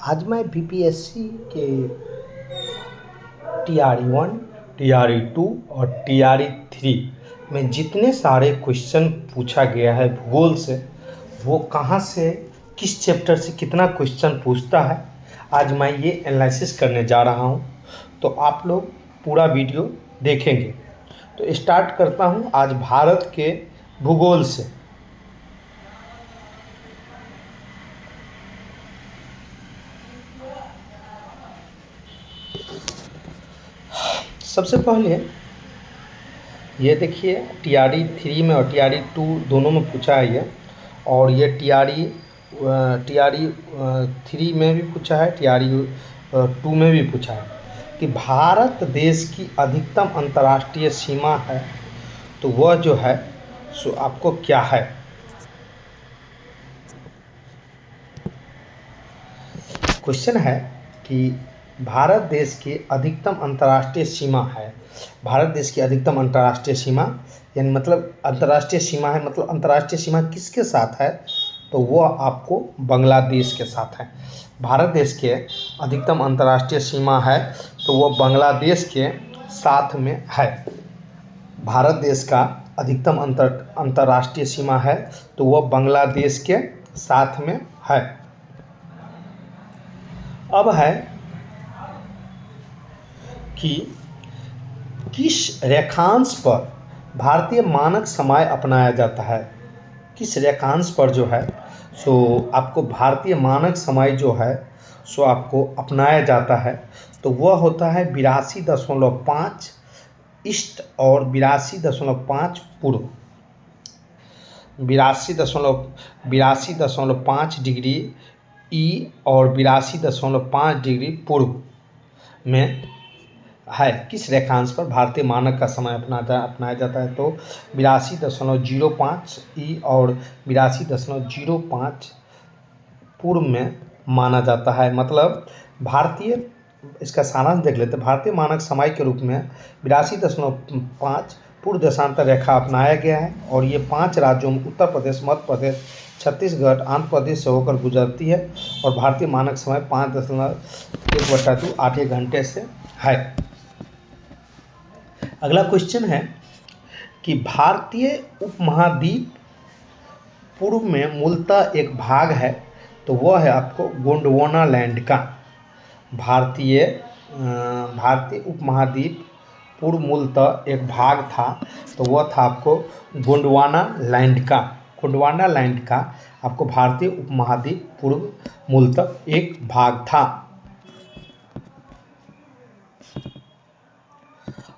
आज मैं बीपीएससी के TRE 1, TRE 2 और TRE 3 में जितने सारे क्वेश्चन पूछा गया है भूगोल से, वो कहाँ से किस चैप्टर से कितना क्वेश्चन पूछता है, आज मैं ये एनालिसिस करने जा रहा हूँ। तो आप लोग पूरा वीडियो देखेंगे। तो स्टार्ट करता हूँ आज भारत के भूगोल से। सबसे पहले ये देखिए TRE 3 में और TRE 2 दोनों में पूछा है ये, और ये TRE 3 में भी पूछा है, TRE 2 में भी पूछा है कि भारत देश की अधिकतम अंतर्राष्ट्रीय सीमा है, तो वह जो है सो आपको क्या है। क्वेश्चन है कि भारत देश की अधिकतम अंतर्राष्ट्रीय सीमा है। भारत देश की अधिकतम अंतर्राष्ट्रीय सीमा यानी मतलब अंतर्राष्ट्रीय सीमा है, मतलब अंतर्राष्ट्रीय सीमा किसके साथ है, तो वह आपको बांग्लादेश के साथ है। भारत देश के अधिकतम अंतर्राष्ट्रीय सीमा है तो वह बांग्लादेश के साथ में है। भारत देश का अधिकतम अंतर्राष्ट्रीय सीमा है तो वह बांग्लादेश के साथ में है। अब है कि किस रेखांश पर भारतीय मानक समय अपनाया जाता है। किस रेखांश पर जो है सो आपको भारतीय मानक समय जो है सो आपको अपनाया जाता है, तो वह होता है 82.5 ईस्ट और 82.5 पूर्व। 82.5 डिग्री ई और 82.5 डिग्री पूर्व में है। किस रेखांश पर भारतीय मानक का समय अपनाया जाता है, तो 82.05 ई और 82.05 पूर्व में माना जाता है। मतलब भारतीय, इसका सारांश देख लेते हैं। भारतीय मानक समय के रूप में 82.5 पूर्व देशांतर रेखा अपनाया गया है, और ये 5 राज्यों में उत्तर प्रदेश, मध्य प्रदेश, छत्तीसगढ़, आंध्र प्रदेश से होकर गुजरती है, और भारतीय मानक समय 5.1/2 8 घंटे से है। अगला क्वेश्चन है कि भारतीय उपमहाद्वीप पूर्व में मूलतः एक भाग है, तो वह है आपको गोंडवाना लैंड का। भारतीय उपमहाद्वीप पूर्व मूलतः एक भाग था, तो वह था आपको गोंडवाना लैंड का। गोंडवाना लैंड का आपको भारतीय उपमहाद्वीप पूर्व मूलतः एक भाग था।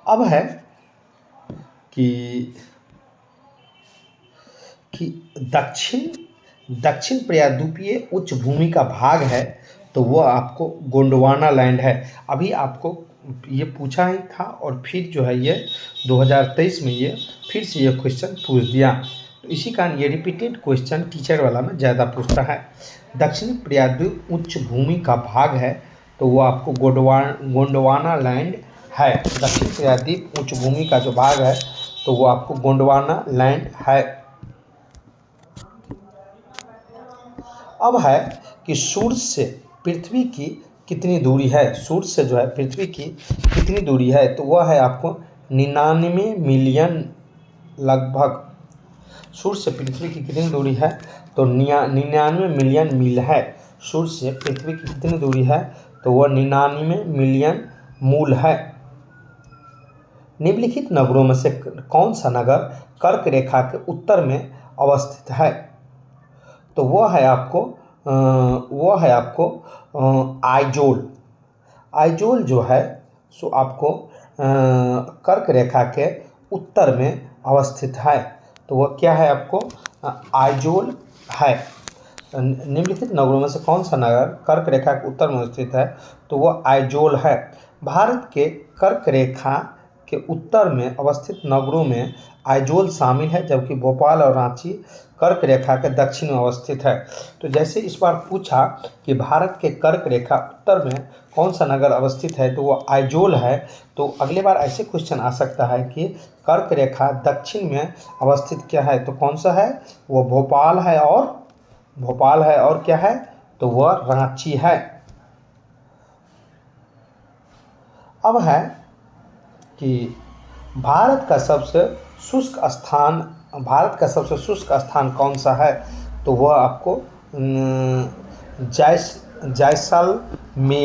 अब है कि दक्षिण प्रायद्वीपीय उच्च भूमि का भाग है, तो वह आपको गोंडवाना लैंड है। अभी आपको ये पूछा ही था, और फिर जो है ये 2023 में ये फिर से ये क्वेश्चन पूछ दिया, तो इसी कारण ये रिपीटेड क्वेश्चन टीचर वाला में ज़्यादा पूछता है। दक्षिण प्रायद्वीप उच्च भूमि का भाग है, तो वो आपको गोंडवाना लैंड है। दक्षिण प्रायद्वीप उच्च भूमि का जो भाग है तो वो आपको गोंडवाना लैंड है। अब है कि सूर्य से पृथ्वी की कितनी दूरी है। सूर्य से जो है पृथ्वी की कितनी दूरी है, तो वह है आपको 99 मिलियन लगभग। सूर्य से पृथ्वी की कितनी दूरी है, तो 99 मिलियन मील है। सूर्य से पृथ्वी की कितनी दूरी है, तो वह 99 मिलियन मूल है। निम्नलिखित नगरों में से कौन सा नगर कर्क रेखा के उत्तर में अवस्थित है, तो वह है आपको आइजोल। आइजोल जो है सो आपको कर्क रेखा के उत्तर में अवस्थित है, तो वह क्या है आपको आइजोल है। निम्नलिखित नगरों में से कौन सा नगर कर्क रेखा के उत्तर में स्थित है, तो वह आइजोल है। भारत के कर्क रेखा के उत्तर में अवस्थित नगरों में आइजोल शामिल है, जबकि भोपाल और रांची कर्क रेखा के दक्षिण में अवस्थित है। तो जैसे इस बार पूछा कि भारत के कर्क रेखा उत्तर में कौन सा नगर अवस्थित है, तो वो आइजोल है। तो अगले बार ऐसे क्वेश्चन आ सकता है कि कर्क रेखा दक्षिण में अवस्थित क्या है, तो कौन सा है, वो भोपाल है, और क्या है, तो वह रांची है। अब है कि भारत का सबसे शुष्क स्थान कौन सा है? तो वह आपको जैसलमेर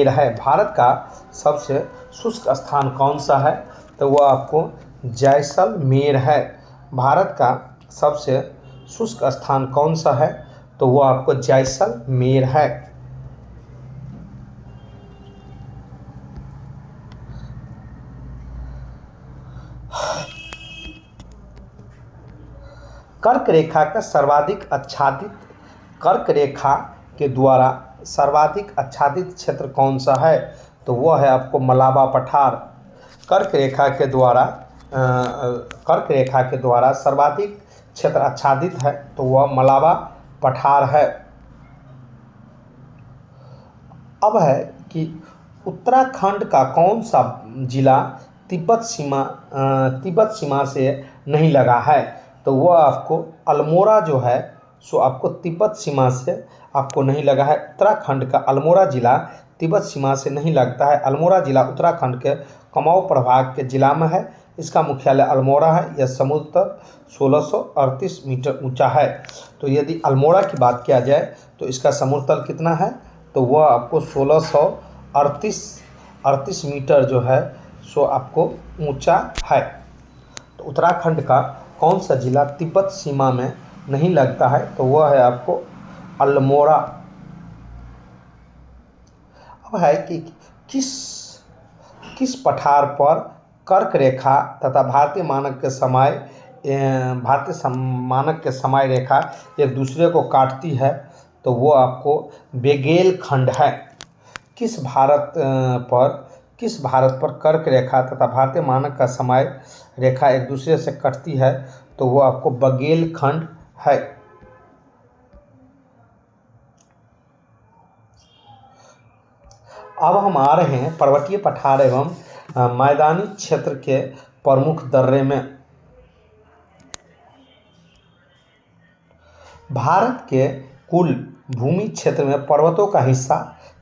है। भारत का सबसे शुष्क स्थान कौन सा है? तो वह आपको जैसलमेर है। भारत का सबसे शुष्क स्थान कौन सा है? तो वह आपको जैसलमेर है। कर्क रेखा का कर्क रेखा के द्वारा सर्वाधिक आच्छादित क्षेत्र कौन सा है? तो वह है आपको मलाबा पठार। कर्क रेखा के द्वारा सर्वाधिक क्षेत्र आच्छादित है तो वह मलाबा पठार है। अब है कि उत्तराखंड का कौन सा जिला तिब्बत सीमा से नहीं लगा है? तो वह आपको अल्मोड़ा जो है सो आपको तिब्बत सीमा से आपको नहीं लगा है। उत्तराखंड का अल्मोड़ा जिला तिब्बत सीमा से नहीं लगता है। अल्मोड़ा जिला उत्तराखंड के कुमाऊं प्रभाग के जिला में है। इसका मुख्यालय अल्मोड़ा है। यह समुद्र तल 1638 मीटर ऊंचा है। तो यदि अल्मोड़ा की बात किया जाए तो इसका समुद्र तल कितना है? तो वह आपको 1638 मीटर जो है सो आपको ऊंचा है। तो उत्तराखंड का कौन सा जिला तिब्बत सीमा में नहीं लगता है? तो वह है आपको अल्मोड़ा। अब है कि किस पठार पर कर्क रेखा तथा भारतीय मानक के समय रेखा एक दूसरे को काटती है? तो वो आपको बेगेल खंड है। किस भारत पर कर्क रेखा तथा भारतीय मानक का समय रेखा एक दूसरे से कटती है? तो वो आपको बघेल खंड है। अब हम आ रहे हैं पर्वतीय पठार एवं मैदानी क्षेत्र के प्रमुख दर्रे में। भारत के कुल भूमि क्षेत्र में पर्वतों का हिस्सा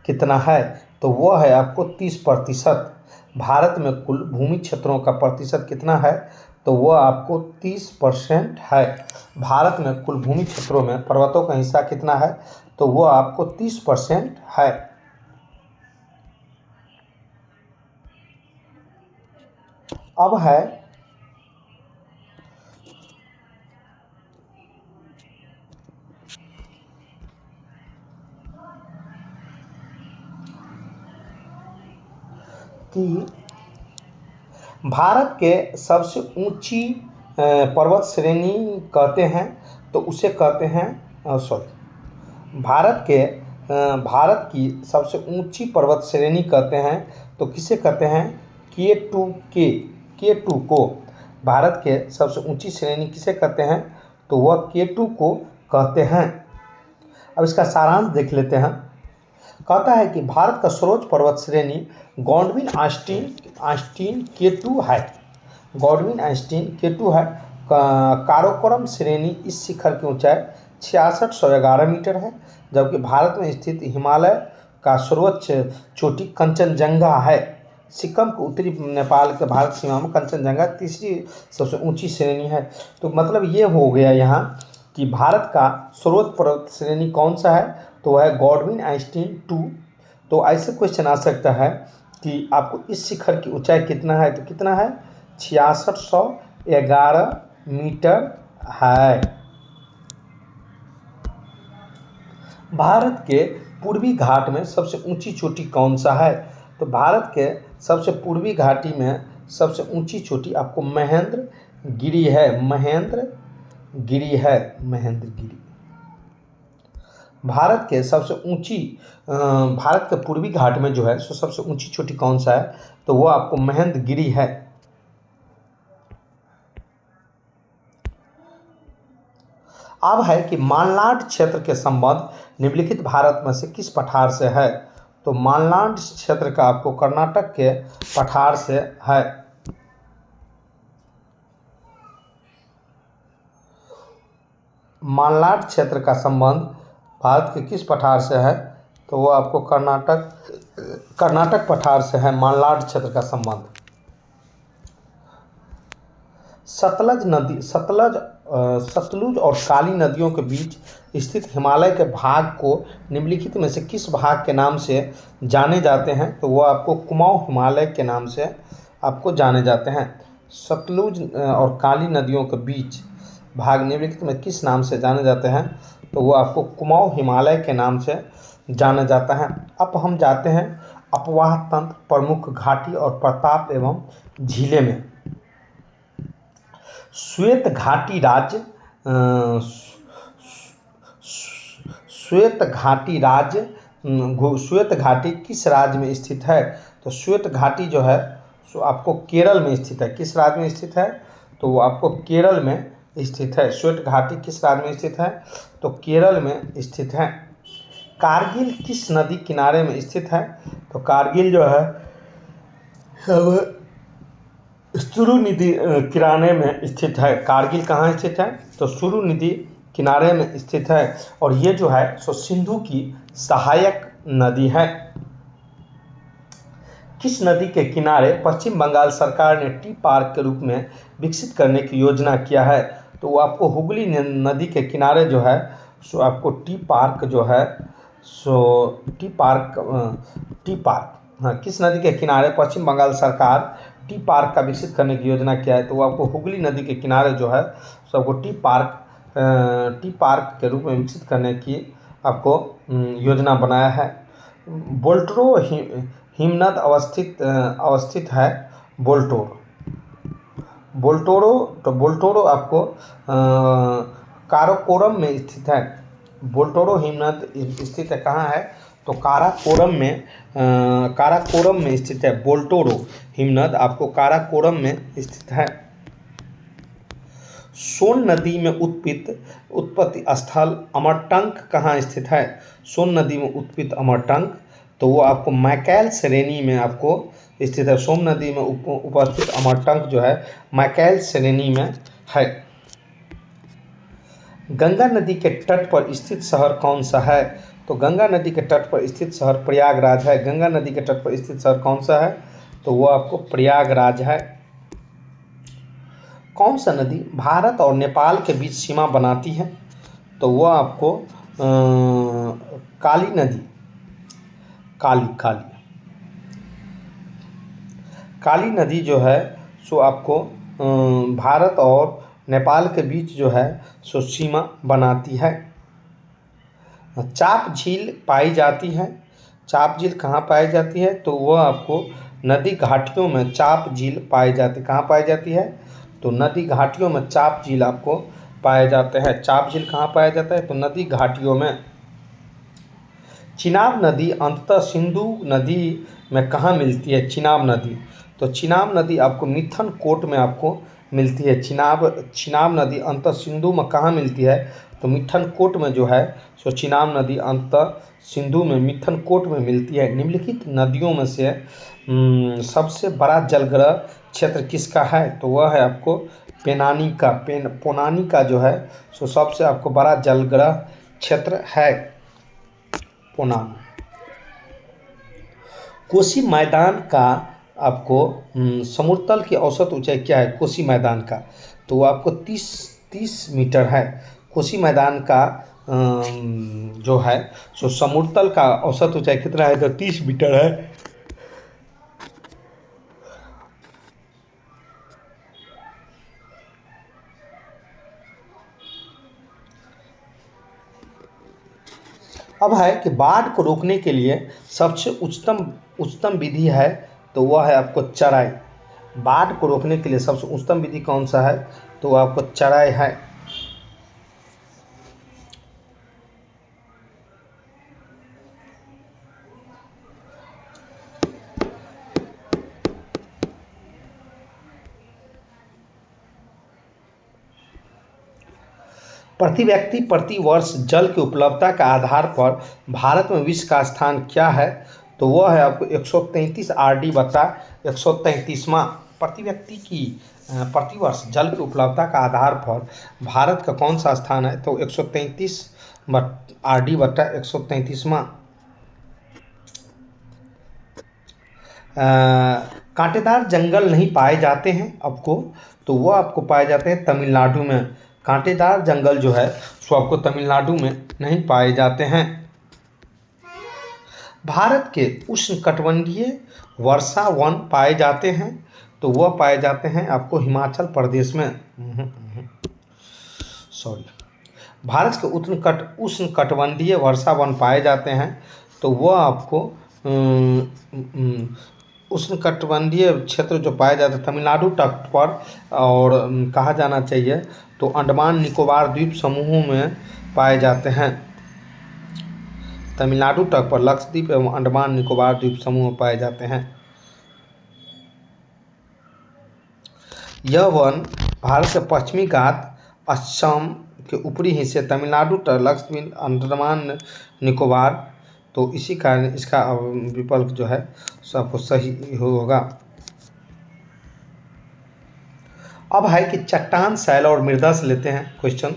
कितना है? तो वह है आपको 30%। भारत में कुल भूमि क्षेत्रों का प्रतिशत कितना है? तो वह आपको 30% है। भारत में कुल भूमि क्षेत्रों में पर्वतों का हिस्सा कितना है? तो वह आपको 30% है। अब है कि भारत के सबसे ऊंची पर्वत श्रेणी कहते हैं तो उसे कहते हैं भारत की सबसे ऊंची पर्वत श्रेणी कहते हैं तो किसे कहते हैं? K2 को। भारत के सबसे ऊंची श्रेणी किसे कहते हैं? तो वह K2 को कहते हैं। अब इसका सारांश देख लेते हैं। कहता है कि भारत का सर्वोच्च पर्वत श्रेणी गॉडविन आस्टीन K2 है। गॉडविन आस्टीन K2 है। काराकोरम श्रेणी इस शिखर की ऊंचाई 6611 मीटर है। जबकि भारत में स्थित हिमालय का सर्वोच्च चोटी कंचनजंगा है। सिक्किम के उत्तरी नेपाल के भारत सीमा में कंचनजंगा तीसरी सबसे ऊंची श्रेणी है। तो मतलब ये हो गया यहाँ कि भारत का सर्वोच्च पर्वत श्रेणी कौन सा है? तो वह है गॉडविन आस्टीन 2। तो ऐसे क्वेश्चन आ सकता है कि आपको इस शिखर की ऊंचाई कितना है? तो कितना है? 6611 मीटर है। भारत के पूर्वी घाट में सबसे ऊंची चोटी कौन सा है? तो भारत के सबसे पूर्वी घाटी में सबसे ऊंची चोटी आपको महेंद्रगिरी है। महेंद्रगिरी। भारत के पूर्वी घाट में जो है सो सबसे ऊंची चोटी कौन सा है? तो वो आपको महेंद्रगिरी है। अब है कि मालनाड क्षेत्र के संबंध निम्नलिखित भारत में से किस पठार से है? तो मालनाड क्षेत्र का आपको कर्नाटक के पठार से है। मालनाड क्षेत्र का संबंध भारत के किस पठार से है? तो वो आपको कर्नाटक कर्नाटक पठार से है मालनाड क्षेत्र का संबंध। सतलुज और काली नदियों के बीच स्थित हिमालय के भाग को निम्नलिखित में से किस भाग के नाम से जाने जाते हैं? तो वो आपको कुमाऊं हिमालय के नाम से आपको जाने जाते हैं। सतलुज और काली नदियों के बीच भाग निम्नलिखित में किस नाम से जाने जाते हैं? तो वो आपको कुमाऊं हिमालय के नाम से जाना जाता है। अब हम जाते हैं अपवाह तंत्र, प्रमुख घाटी और प्रताप एवं झीलें में। श्वेत घाटी राज्य श्वेत घाटी किस राज्य में स्थित है? तो श्वेत घाटी जो है सो आपको केरल में स्थित है। किस राज्य में स्थित है? तो वो आपको केरल में स्थित है। श्वेत घाटी किस राज्य में स्थित है? तो केरल में स्थित है। कारगिल किस नदी किनारे में स्थित है? तो कारगिल जो है सुरु नदी किनारे में स्थित है। कारगिल कहाँ स्थित है? तो सुरु नदी किनारे में स्थित है। और ये जो है सो सिंधु की सहायक नदी है। किस नदी के किनारे पश्चिम बंगाल सरकार ने टी पार्क के रूप में विकसित करने की योजना किया है? तो वो आपको हुगली नदी के किनारे जो है सो आपको टी पार्क जो है सो टी पार्क हाँ, किस नदी के किनारे पश्चिम बंगाल सरकार टी पार्क का विकसित करने की योजना किया है? तो वो आपको हुगली नदी के किनारे जो है सो आपको टी पार्क के रूप में विकसित करने की आपको योजना बनाया है। बोल्टोरो हिमनद अवस्थित है। बोल्टोरो आपको काराकोरम में स्थित है। बोल्टोरो हिमनद स्थित है कहाँ है? तो काराकोरम में स्थित है। बोल्टोरो हिमनद आपको काराकोरम में स्थित है। सोन नदी में उत्पत्ति स्थल अमरटंक कहाँ स्थित है? सोन नदी में उत्पत्ति अमरटंक तो वो आपको मैकैल श्रेणी में आपको स्थित है। सोन नदी में उपस्थित अमरटंक जो है मैकैल श्रेणी में है। गंगा नदी के तट पर स्थित शहर कौन सा है? तो गंगा नदी के तट पर स्थित शहर प्रयागराज है। गंगा नदी के तट पर स्थित शहर कौन सा है? तो वो आपको प्रयागराज है। कौन सा नदी भारत और नेपाल के बीच सीमा बनाती है? तो वो आपको काली नदी काली नदी जो है सो आपको भारत और नेपाल के बीच जो है सो सीमा बनाती है। चाप झील पाई जाती है। चाप झील कहाँ पाई जाती है? तो वह आपको नदी घाटियों में चाप झील पाई जाती है। कहाँ पाई जाती है? तो नदी घाटियों में चाप झील आपको पाए जाते हैं। चाप झील कहाँ पाया जाता है? तो नदी घाटियों में। चिनाब नदी अंततः सिंधु नदी में कहाँ मिलती है? चिनाब नदी तो चिनाब नदी आपको मिथन कोट में आपको मिलती है। चिनाब नदी अंततः सिंधु में कहाँ मिलती है? तो मिथन कोट में जो है सो चिनाब नदी अंततः सिंधु में मिथन कोट में मिलती है। निम्नलिखित नदियों में से सबसे बड़ा जलग्रह क्षेत्र किसका है? तो वह है आपको पोनानी का जो है सो सबसे आपको बड़ा जलग्रह क्षेत्र है पोनानी। कोसी मैदान का आपको समुद्र तल की औसत ऊंचाई क्या है? कोसी मैदान का तो वो आपको 30 मीटर है। कोसी मैदान का जो है सो समुद्र तल का औसत ऊंचाई कितना है? तो 30 मीटर है। अब है कि बाढ़ को रोकने के लिए सबसे उच्चतम विधि है तो वह है आपको चराई। बाढ़ को रोकने के लिए सबसे उच्चतम विधि कौन सा है? तो वह आपको चराई है। प्रति व्यक्ति प्रति वर्ष जल की उपलब्धता के आधार पर भारत में विश्व का स्थान क्या है? तो वह है आपको 133 RD बटा 133वां। प्रति व्यक्ति की प्रति वर्ष जल की उपलब्धता का आधार पर भारत का कौन सा स्थान है? तो 133 RD बटा 133वां। कांटेदार जंगल नहीं पाए जाते हैं आपको, तो वो आपको पाए जाते हैं तमिलनाडु में। कांटेदार जंगल जो है सो आपको तमिलनाडु में नहीं पाए जाते हैं। भारत के उष्णकटिबंधीय वर्षा वन पाए जाते हैं, तो वह पाए जाते हैं आपको हिमाचल प्रदेश में। सॉरी, भारत के उष्णकटिबंधीय वर्षा वन पाए जाते हैं, तो वह आपको उष्णकटिबंधीय क्षेत्र जो पाए जाते हैं तमिलनाडु तट पर, और कहा जाना चाहिए तो अंडमान निकोबार द्वीप समूहों में पाए जाते हैं। तमिलनाडु तट पर लक्षद्वीप एवं अंडमान निकोबार द्वीप समूह पाए जाते हैं। यह वन भारत के पश्चिमी घाट, असम के ऊपरी हिस्से, तमिलनाडु तट, लक्षद्वीप, अंडमान निकोबार, तो इसी कारण इसका विकल्प जो है सबको सही होगा। अब है कि चट्टान, शैल और मृदा से लेते हैं क्वेश्चन।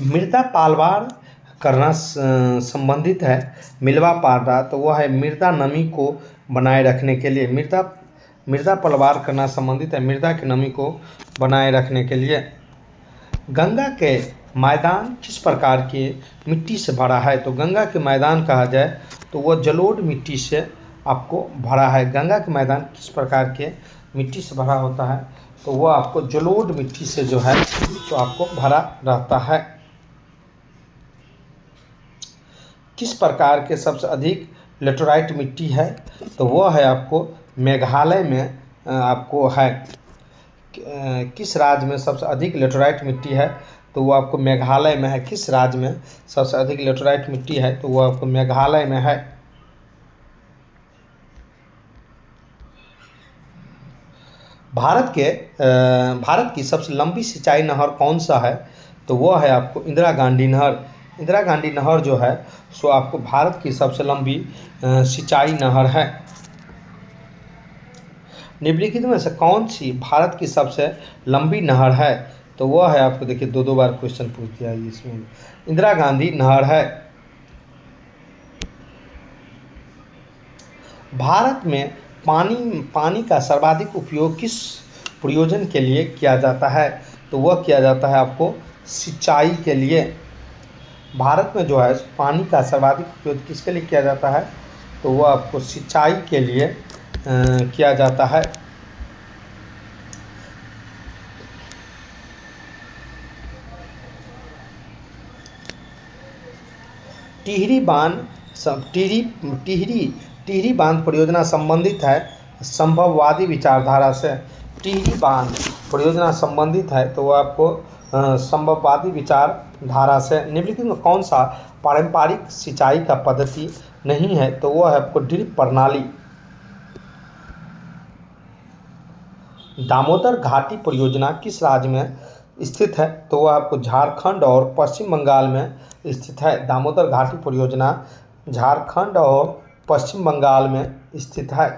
मृदा पालवार करना संबंधित है मिलवा पालवा, तो वह है मृदा नमी को बनाए रखने के लिए। मृदा पलवार करना संबंधित है मृदा की नमी को बनाए रखने के लिए। गंगा के मैदान किस प्रकार की मिट्टी से भरा है, तो गंगा के मैदान कहा जाए तो वह जलोढ़ मिट्टी से आपको भरा है। गंगा के मैदान किस प्रकार के मिट्टी से भरा होता है, तो वह आपको जलोढ़ मिट्टी से जो है तो आपको भरा रहता है। किस प्रकार के सबसे अधिक लेटराइट मिट्टी है, तो वह है आपको मेघालय में आपको है। किस राज्य में सबसे अधिक लेटराइट मिट्टी है, तो वो आपको मेघालय में है। किस राज्य में सबसे अधिक लेटराइट मिट्टी है, तो वो आपको मेघालय में है। भारत की सबसे लंबी सिंचाई नहर कौन सा है, तो वह है आपको इंदिरा गांधी नहर। इंदिरा गांधी नहर जो है सो आपको भारत की सबसे लंबी सिंचाई नहर है। निम्नलिखित में से कौन सी भारत की सबसे लंबी नहर है, तो वह है आपको देखिए दो बार क्वेश्चन पूछ दिया है इसमें। इंदिरा गांधी नहर है। भारत में पानी का सर्वाधिक उपयोग किस प्रयोजन के लिए किया जाता है, तो वह किया जाता है आपको सिंचाई के लिए। भारत में जो है पानी का सर्वाधिक उपयोग किसके लिए किया जाता है, तो वह आपको सिंचाई के लिए किया जाता है। टिहरी बांध परियोजना संबंधित है संभववादी विचारधारा से। टिहरी बांध परियोजना संबंधित है तो वह आपको संभववादी विचारधारा से। निम्नलिखित में कौन सा पारंपरिक सिंचाई का पद्धति नहीं है, तो वह है आपको ड्रिप प्रणाली। दामोदर घाटी परियोजना किस राज्य में स्थित है, तो वह आपको झारखंड और पश्चिम बंगाल में स्थित है। दामोदर घाटी परियोजना झारखंड और पश्चिम बंगाल में स्थित है।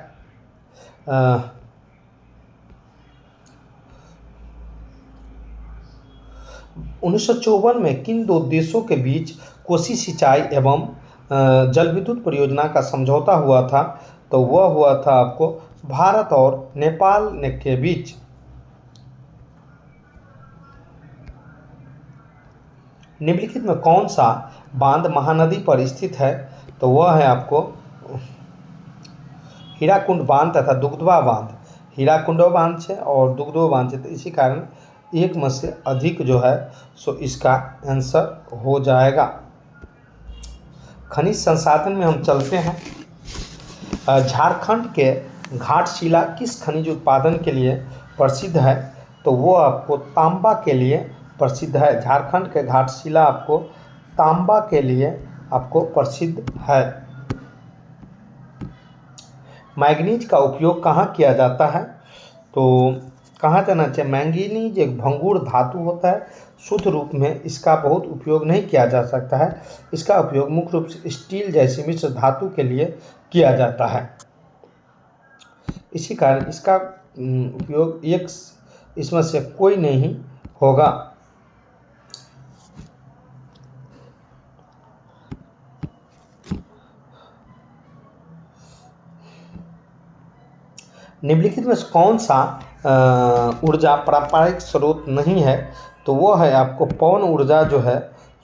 1954 में किन दो देशों के बीच कोसी सिंचाई एवं जल विद्युत परियोजना का समझौता हुआ था, तो वह हुआ था आपको भारत और नेपाल के बीच। निम्नलिखित में कौन सा बांध महानदी पर स्थित है, तो वह है आपको हीराकुंड बांध तथा दुगदुवा बांध। हीराकुंडो बांध से और दुगदुवा बांध से, तो इसी कारण एक में से अधिक जो है सो इसका आंसर हो जाएगा। खनिज संसाधन में हम चलते हैं। झारखंड के घाटशिला किस खनिज उत्पादन के लिए प्रसिद्ध है, तो वो आपको तांबा के लिए प्रसिद्ध है। झारखंड के घाटशिला आपको तांबा के लिए आपको प्रसिद्ध है। मैंगनीज का उपयोग कहाँ किया जाता है, तो कहाँ जाना चाहिए। मैंगनीज एक भंगुर धातु होता है, शुद्ध रूप में इसका बहुत उपयोग नहीं किया जा सकता है। इसका उपयोग मुख्य रूप से स्टील जैसी मिश्र धातु के लिए किया जाता है। इसी कारण इसका उपयोग एक इसमें से कोई नहीं होगा। निम्नलिखित में से कौन सा ऊर्जा पारंपरिक स्रोत नहीं है? तो वो है आपको पवन ऊर्जा जो है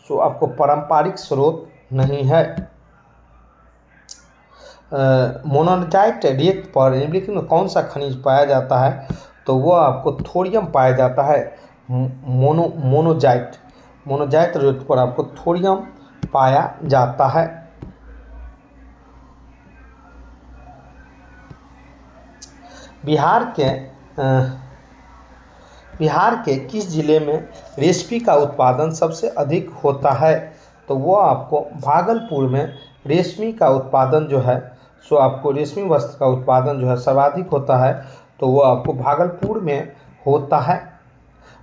सो आपको पारंपरिक स्रोत नहीं है। मोनाजाइट रेत पर निम्नलिखित में कौन सा खनिज पाया जाता है? तो वो आपको थोरियम पाया जाता है। मोनोजाइट रेत पर आपको थोरियम पाया जाता है। बिहार के किस जिले में रेशमी का उत्पादन सबसे अधिक होता है? तो वो आपको भागलपुर में रेशमी का उत्पादन जो है सो आपको रेशमी वस्त्र का उत्पादन जो है सर्वाधिक होता है, तो वो आपको भागलपुर में होता है।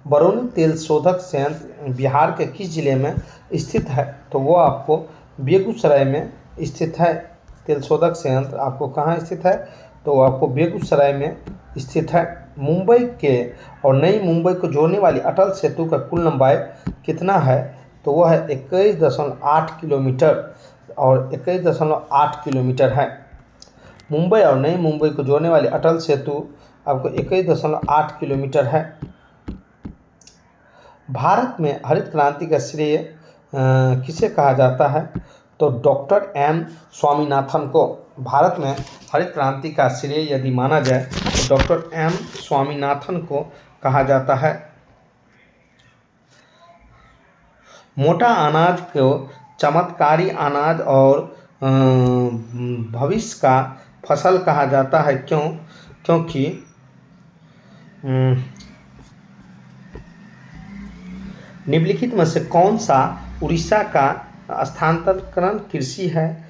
बरौनी तेल शोधक संयंत्र बिहार के किस जिले में स्थित है? तो वो आपको बेगूसराय में स्थित है। तेल शोधक संयंत्र आपको कहाँ स्थित है? तो वो आपको बेगूसराय में स्थित है। मुंबई के और नई मुंबई को जोड़ने वाली अटल सेतु का कुल लंबाई कितना है? तो वह है 21.8 किलोमीटर और 21.8 किलोमीटर है। मुंबई और नई मुंबई को जोड़ने वाली अटल सेतु आपको 21.8 किलोमीटर है। भारत में हरित क्रांति का श्रेय किसे कहा जाता है? तो डॉक्टर एम स्वामीनाथन को भारत में हरित क्रांति का श्रेय यदि माना जाए तो डॉक्टर एम स्वामीनाथन को कहा जाता है। मोटा अनाज को चमत्कारी अनाज और भविष्य का फसल कहा जाता है। क्यों? क्योंकि निम्नलिखित में से कौन सा उड़ीसा का स्थानांतरण कृषि है?